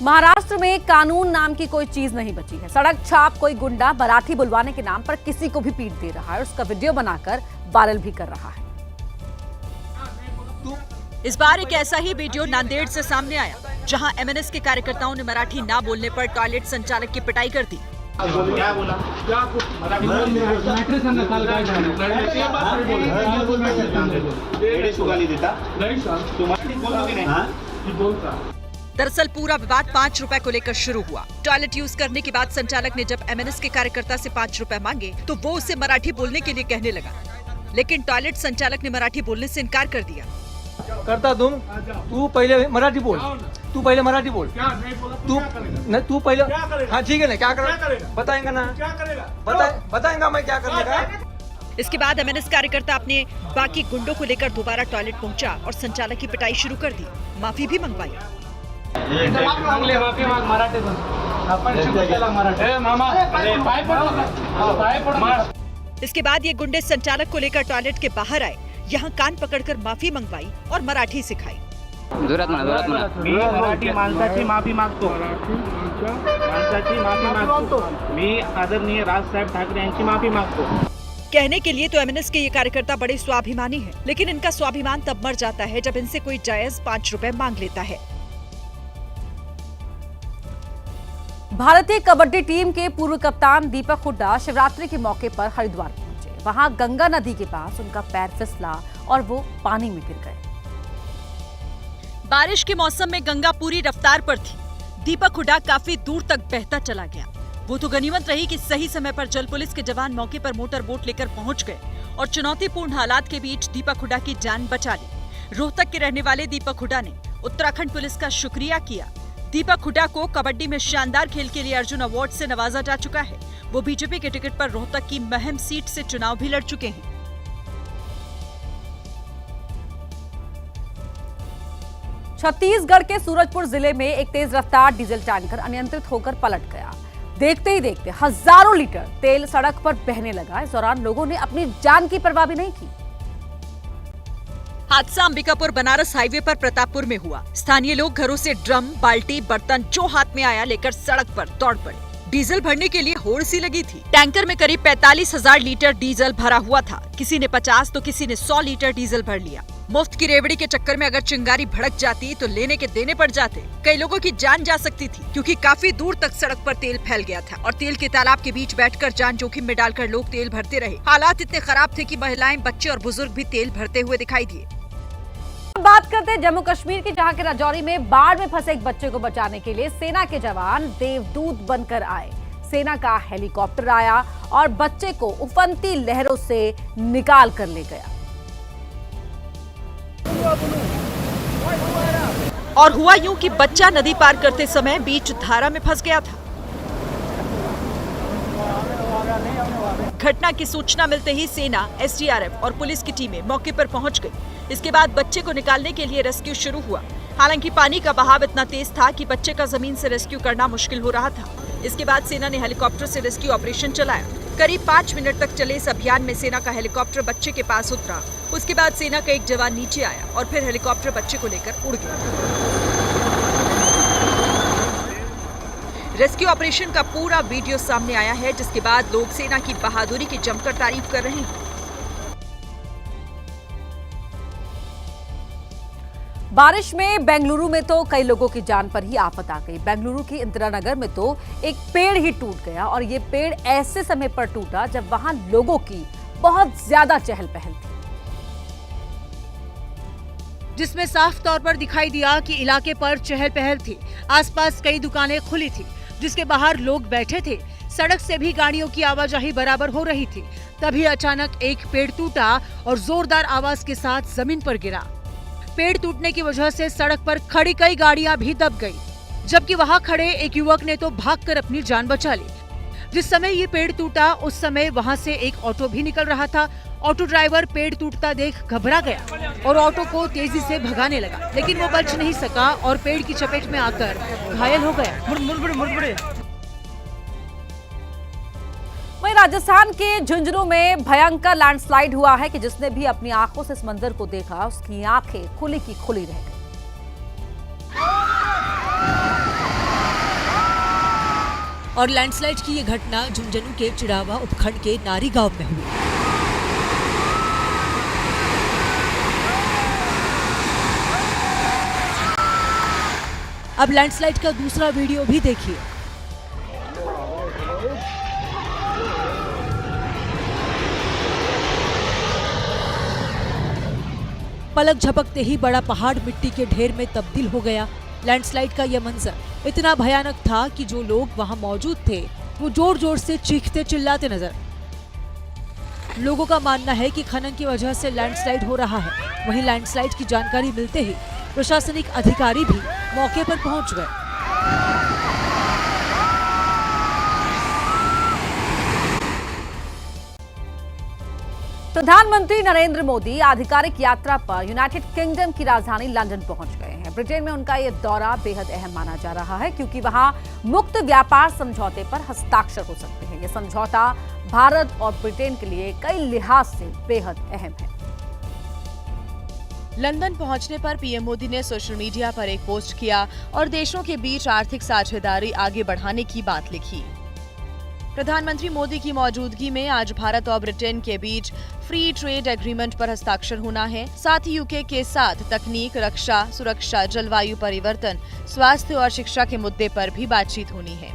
महाराष्ट्र में कानून नाम की कोई चीज नहीं बची है। सड़क छाप कोई गुंडा मराठी बुलवाने के नाम पर किसी को भी पीट दे रहा है, उसका वीडियो बनाकर वायरल भी कर रहा है। इस बार एक ऐसा ही वीडियो नांदेड़ से सामने आया, जहां एमएनएस के कार्यकर्ताओं ने मराठी ना बोलने पर टॉयलेट संचालक की पिटाई कर दी। क्या बोला? दरअसल पूरा विवाद 5 रुपए को लेकर शुरू हुआ। टॉयलेट यूज करने के बाद संचालक ने जब एमएनएस के कार्यकर्ता से 5 रुपए मांगे तो वो उसे मराठी बोलने के लिए कहने लगा, लेकिन टॉयलेट संचालक ने मराठी बोलने से इनकार कर दिया। करता तुम, तू पहले मराठी बोल, तू पहले मराठी बोल, तू पहले, हाँ ठीक है ना, क्या करेगा बताएंगा ना, बताएंगा मैं क्या करने का। इसके बाद एमएनएस कार्यकर्ता अपने बाकी गुंडों को लेकर दोबारा टॉयलेट पहुंचा और संचालक की पिटाई शुरू कर दी। माफी भी मंगवाई। इसके बाद ये गुंडे संचालक को लेकर टॉयलेट के बाहर आए, यहाँ कान पकड़कर माफी मंगवाई और मराठी सिखाई। मी मराठी माणसाची माफी मागतो, मी आदरणीय राजसाहेब ठाकरे यांची माफी मागतो। कहने के लिए तो एमएनएस के ये कार्यकर्ता बड़े स्वाभिमानी हैं, लेकिन इनका स्वाभिमान तब मर जाता है जब इनसे कोई जायज 5 रुपए मांग लेता है। भारतीय कबड्डी टीम के पूर्व कप्तान दीपक हुड्डा शिवरात्रि के मौके पर हरिद्वार पहुंचे। वहां गंगा नदी के पास उनका पैर फिसला और वो पानी में गिर गए। बारिश के मौसम में गंगा पूरी रफ्तार पर थी। दीपक हुड्डा काफी दूर तक बहता चला गया। वो तो गनीमत रही कि सही समय पर जल पुलिस के जवान मौके पर मोटर बोट लेकर पहुंच गए और चुनौतीपूर्ण हालात के बीच दीपक हुड्डा की जान बचा ली। रोहतक के रहने वाले दीपक हुड्डा ने उत्तराखंड पुलिस का शुक्रिया किया। दीपक हुड्डा को कबड्डी में शानदार खेल के लिए अर्जुन अवार्ड से नवाजा जा चुका है। वो बीजेपी के टिकट पर रोहतक की महम सीट से चुनाव भी लड़ चुके हैं। छत्तीसगढ़ के सूरजपुर जिले में एक तेज रफ्तार डीजल टैंकर अनियंत्रित होकर पलट गया। देखते ही देखते हजारों लीटर तेल सड़क पर बहने लगा। इस दौरान लोगों ने अपनी जान की परवाह भी नहीं की। हादसा अंबिकापुर बनारस हाईवे पर प्रतापपुर में हुआ। स्थानीय लोग घरों से ड्रम, बाल्टी, बर्तन जो हाथ में आया लेकर सड़क पर दौड़ पड़े। डीजल भरने के लिए होड़ सी लगी थी। टैंकर में करीब 45,000 लीटर डीजल भरा हुआ था। किसी ने 50 तो किसी ने 100 लीटर डीजल भर लिया। मुफ्त की रेवड़ी के चक्कर में अगर चिंगारी भड़क जाती तो लेने के देने पड़ जाते। कई लोगों की जान जा सकती थी, क्योंकि काफी दूर तक सड़क पर तेल फैल गया था और तेल के तालाब के बीच बैठकर जान जोखिम में डालकर लोग तेल भरते रहे। हालात इतने खराब थे कि महिलाएं, बच्चे और बुजुर्ग भी तेल भरते हुए दिखाई दिए। बात करते हैं जम्मू कश्मीर की, जहां के राजौरी में बाढ़ में फंसे एक बच्चे को बचाने के लिए सेना के जवान देवदूत बनकर आए। सेना का हेलीकॉप्टर आया और बच्चे को उफनती लहरों से निकाल कर ले गया। और हुआ यूं कि बच्चा नदी पार करते समय बीच धारा में फंस गया था। घटना की सूचना मिलते ही सेना, एसडीआरएफ और पुलिस की टीमें मौके पर पहुंच गई। इसके बाद बच्चे को निकालने के लिए रेस्क्यू शुरू हुआ। हालांकि पानी का बहाव इतना तेज था कि बच्चे का जमीन से रेस्क्यू करना मुश्किल हो रहा था। इसके बाद सेना ने हेलीकॉप्टर से रेस्क्यू ऑपरेशन चलाया। करीब 5 मिनट तक चले इस अभियान में सेना का हेलीकॉप्टर बच्चे के पास उतरा। उसके बाद सेना का एक जवान नीचे आया और फिर हेलीकॉप्टर बच्चे को लेकर उड़ गया। रेस्क्यू ऑपरेशन का पूरा वीडियो सामने आया है, जिसके बाद लोग सेना की बहादुरी की जमकर तारीफ कर रहे हैं। बारिश में बेंगलुरु में तो कई लोगों की जान पर ही आफत आ गई। बेंगलुरु के इंदिरा नगर में तो एक पेड़ ही टूट गया और ये पेड़ ऐसे समय पर टूटा जब वहां लोगों की बहुत ज्यादा चहल पहल थी, जिसमें साफ तौर पर दिखाई दिया कि इलाके पर चहल पहल थी। आसपास कई दुकानें खुली थी, जिसके बाहर लोग बैठे थे। सड़क से भी गाड़ियों की आवाजाही बराबर हो रही थी। तभी अचानक एक पेड़ टूटा और जोरदार आवाज के साथ जमीन पर गिरा। पेड़ टूटने की वजह से सड़क पर खड़ी कई गाड़ियां भी दब गई, जबकि वहां खड़े एक युवक ने तो भागकर अपनी जान बचा ली। जिस समय ये पेड़ टूटा उस समय वहां से एक ऑटो भी निकल रहा था। ऑटो ड्राइवर पेड़ टूटता देख घबरा गया और ऑटो को तेजी से भगाने लगा, लेकिन वो बच नहीं सका और पेड़ की चपेट में आकर घायल हो गया। वहीं राजस्थान के झुंझुनू में भयंकर लैंडस्लाइड हुआ है कि जिसने भी अपनी आंखों से इस मंजर को देखा उसकी आंखें खुली की खुली रह गई। और लैंडस्लाइड की ये घटना झुंझुनू के चिड़ावा उपखंड के नारी गांव में हुई। अब लैंडस्लाइड का दूसरा वीडियो भी देखिए। पलक झपकते ही बड़ा पहाड़ मिट्टी के ढेर में तब्दील हो गया। लैंडस्लाइड का यह मंजर इतना भयानक था कि जो लोग वहां मौजूद थे वो जोर जोर से चीखते चिल्लाते नजर। लोगों का मानना है कि खनन की वजह से लैंडस्लाइड हो रहा है। वहीं लैंडस्लाइड की जानकारी मिलते ही प्रशासनिक अधिकारी भी मौके पर पहुंच गए। प्रधानमंत्री नरेंद्र मोदी आधिकारिक यात्रा पर यूनाइटेड किंगडम की राजधानी लंदन पहुंच गए हैं। ब्रिटेन में उनका ये दौरा बेहद अहम माना जा रहा है क्योंकि वहां मुक्त व्यापार समझौते पर हस्ताक्षर हो सकते हैं। ये समझौता भारत और ब्रिटेन के लिए कई लिहाज से बेहद अहम है। लंदन पहुंचने पर पीएम मोदी ने सोशल मीडिया पर एक पोस्ट किया और देशों के बीच आर्थिक साझेदारी आगे बढ़ाने की बात लिखी। प्रधानमंत्री मोदी की मौजूदगी में आज भारत और ब्रिटेन के बीच फ्री ट्रेड एग्रीमेंट पर हस्ताक्षर होना है। साथ ही यूके के साथ तकनीक, रक्षा, सुरक्षा, जलवायु परिवर्तन, स्वास्थ्य और शिक्षा के मुद्दे पर भी बातचीत होनी है।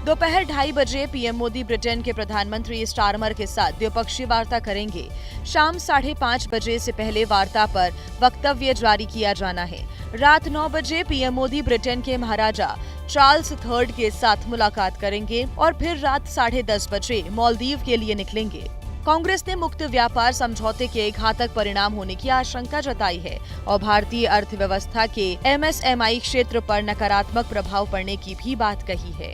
दोपहर 2:30 बजे पीएम मोदी ब्रिटेन के प्रधानमंत्री स्टारमर के साथ द्विपक्षीय वार्ता करेंगे। शाम 5:30 बजे से पहले वार्ता पर वक्तव्य जारी किया जाना है। रात 9 बजे पीएम मोदी ब्रिटेन के महाराजा चार्ल्स III के साथ मुलाकात करेंगे और फिर रात 10:30 बजे मालदीव के लिए निकलेंगे। कांग्रेस ने मुक्त व्यापार समझौते के घातक परिणाम होने की आशंका जताई है और भारतीय अर्थव्यवस्था के MSMI क्षेत्र पर नकारात्मक प्रभाव पड़ने की भी बात कही है।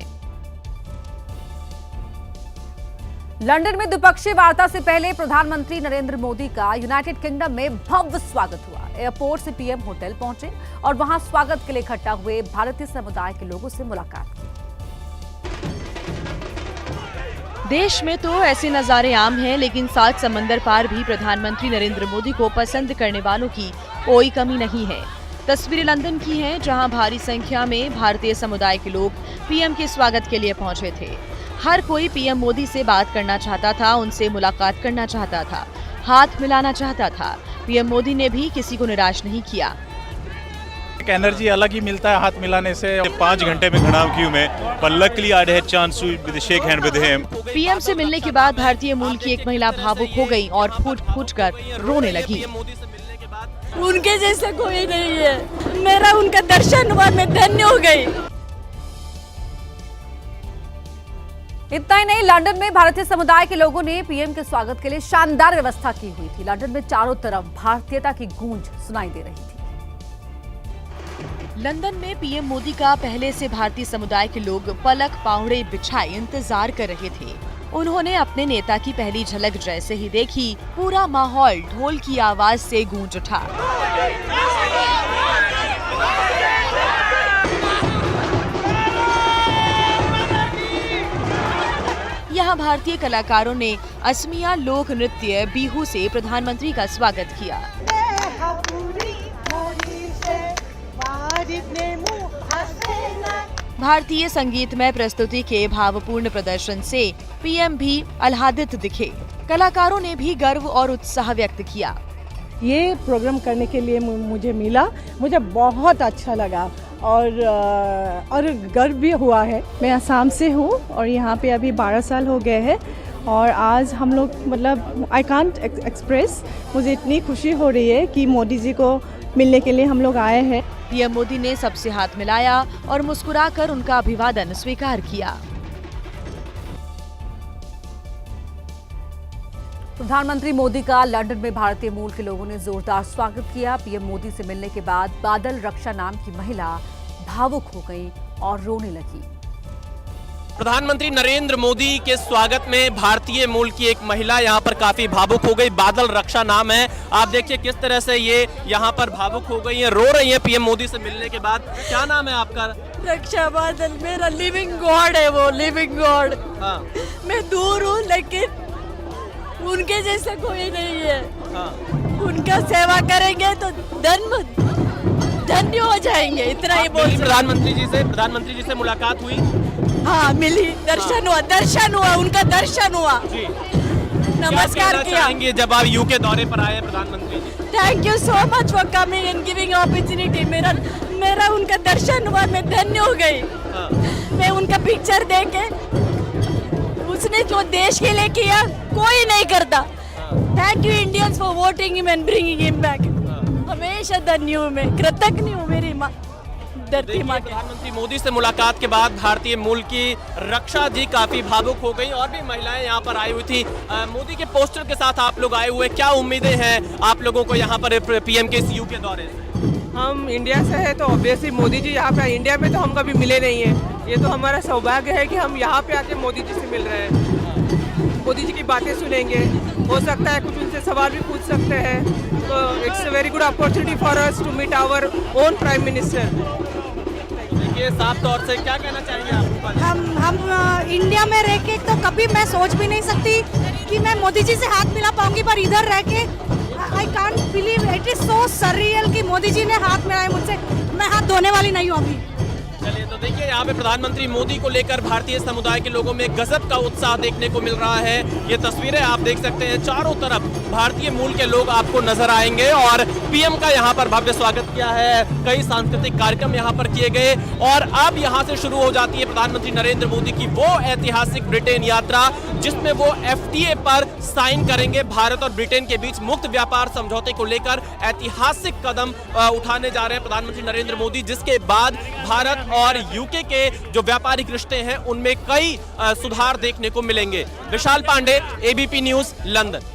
लंदन में द्विपक्षीय वार्ता से पहले प्रधानमंत्री नरेंद्र मोदी का यूनाइटेड किंगडम में भव्य स्वागत हुआ। एयरपोर्ट से पीएम होटल पहुंचे और वहां स्वागत के लिए इकट्ठा हुए भारतीय समुदाय के लोगों से मुलाकात की। देश में तो ऐसे नजारे आम हैं, लेकिन 7 समंदर पार भी प्रधानमंत्री नरेंद्र मोदी को पसंद करने वालों की कोई कमी नहीं है। तस्वीरें लंदन की हैं, जहां भारी संख्या में भारतीय समुदाय के लोग पीएम के स्वागत के लिए पहुंचे थे। हर कोई पीएम मोदी से बात करना चाहता था, उनसे मुलाकात करना चाहता था, हाथ मिलाना चाहता था। पीएम मोदी ने भी किसी को निराश नहीं किया। एक एनर्जी अलग ही मिलता है हाथ मिलाने से। 5 घंटे में खड़ा हूं क्यू में, पर luckily I had chance to shake hand with him. PM से मिलने के बाद भारतीय मूल की एक महिला भावुक हो गई और फूट कर रोने लगी। उनके जैसे कोई नहीं है, मेरा उनका दर्शन हुआ, मैं धन्य हो गई। इतना ही नहीं, लंदन में भारतीय समुदाय के लोगों ने पीएम के स्वागत के लिए शानदार व्यवस्था की हुई थी। लंदन में चारों तरफ भारतीयता की गूंज सुनाई दे रही थी। लंदन में पीएम मोदी का पहले से भारतीय समुदाय के लोग पलक पावड़े बिछाए इंतजार कर रहे थे। उन्होंने अपने नेता की पहली झलक जैसे ही देखी, पूरा माहौल ढोल की आवाज से गूंज उठा। यहाँ भारतीय कलाकारों ने असमिया लोक नृत्य बिहू से प्रधानमंत्री का स्वागत किया। भारतीय संगीतमय प्रस्तुति के भावपूर्ण प्रदर्शन से पीएम भी आह्लादित दिखे। कलाकारों ने भी गर्व और उत्साह व्यक्त किया। ये प्रोग्राम करने के लिए मुझे मिला, मुझे बहुत अच्छा लगा और गर्व भी हुआ है। मैं असम से हूँ और यहाँ पे अभी 12 साल हो गए हैं और आज हम लोग मतलब आई कांट एक्सप्रेस, मुझे इतनी खुशी हो रही है कि मोदी जी को मिलने के लिए हम लोग आए हैं। पीएम मोदी ने सबसे हाथ मिलाया और मुस्कुराकर उनका अभिवादन स्वीकार किया। प्रधानमंत्री मोदी का लंदन में भारतीय मूल के लोगों ने जोरदार स्वागत किया। पीएम मोदी से मिलने के बाद बादल रक्षा नाम की महिला भावुक हो गई और रोने लगी। प्रधानमंत्री नरेंद्र मोदी के स्वागत में भारतीय मूल की एक महिला यहाँ पर काफी भावुक हो गई। बादल रक्षा नाम है। आप देखिए किस तरह से ये यहाँ पर भावुक हो गई है, रो रही है पीएम मोदी से मिलने के बाद। क्या नाम है आपका? रक्षा बादल, मेरा लिविंग गॉड है वो, लिविंग गॉड। हाँ। मैं दूर हूँ लेकिन उनके जैसे कोई नहीं है। हाँ। उनका सेवा करेंगे तो धन्य हो जाएंगे, इतना ही बोल। प्रधानमंत्री जी से मुलाकात हुई? हाँ मिली, दर्शन हुआ, उनका दर्शन हुआ, जी नमस्कार क्या किया। चाहेंगे जब आप यूके दौरे पर आए प्रधानमंत्री जी? Thank you so much for coming and giving opportunity. मेरा उनका दर्शन हुआ, मैं धन्य हो गई। हाँ। मैं उनका पिक्चर देख के, उसने जो देश के लिए किया कोई नहीं करता। Thank you Indians for voting him and bringing him back. हमेशा धन्य हूँ मैं, कृतज्ञ हूँ मेरी माँ, धरती माँ के। प्रधानमंत्री मोदी से मुलाकात के बाद भारतीय मूल की रक्षा जी काफी भावुक हो गई और भी महिलाएं यहाँ पर आई हुई थी। मोदी के पोस्टर के साथ आप लोग आए हुए, क्या उम्मीदें हैं आप लोगों को यहाँ पर पीएम के इस यूके दौरे से? हम इंडिया से है तो ऑब्वियसली मोदी जी यहाँ पे, इंडिया में तो हम कभी मिले नहीं है। ये तो हमारा सौभाग्य है कि हम यहाँ पे आके मोदी जी से मिल रहे हैं, मोदी जी की बातें सुनेंगे, हो सकता है कुछ उनसे सवाल भी पूछ सकते हैं। तो it's a very good opportunity for us to meet our own prime minister. देखिए साफ तौर से क्या कहना चाहेंगे आप? हम इंडिया में रह के तो कभी मैं सोच भी नहीं सकती कि मैं मोदी जी से हाथ मिला पाऊंगी, पर इधर रह के I can't believe, it is so surreal कि मोदी जी ने हाथ मिलाए मुझसे। मैं हाथ धोने वाली नहीं हूँ अभी। चलिए तो देखिए यहाँ पे प्रधानमंत्री मोदी को लेकर भारतीय समुदाय के लोगों में गजब का उत्साह देखने को मिल रहा है। ये तस्वीरें आप देख सकते हैं, चारों तरफ भारतीय मूल के लोग आपको नजर आएंगे और पीएम का यहाँ पर भव्य स्वागत किया है। कई सांस्कृतिक कार्यक्रम यहाँ पर किए गए और अब यहाँ से शुरू हो जाती है प्रधानमंत्री नरेंद्र मोदी की वो ऐतिहासिक ब्रिटेन यात्रा जिसमें वो FTA पर साइन करेंगे। भारत और ब्रिटेन के बीच मुक्त व्यापार समझौते को लेकर ऐतिहासिक कदम उठाने जा रहे हैं प्रधानमंत्री नरेंद्र मोदी, जिसके बाद भारत और यूके के जो व्यापारिक रिश्ते हैं उनमें कई सुधार देखने को मिलेंगे। विशाल पांडे, ABP न्यूज, लंदन।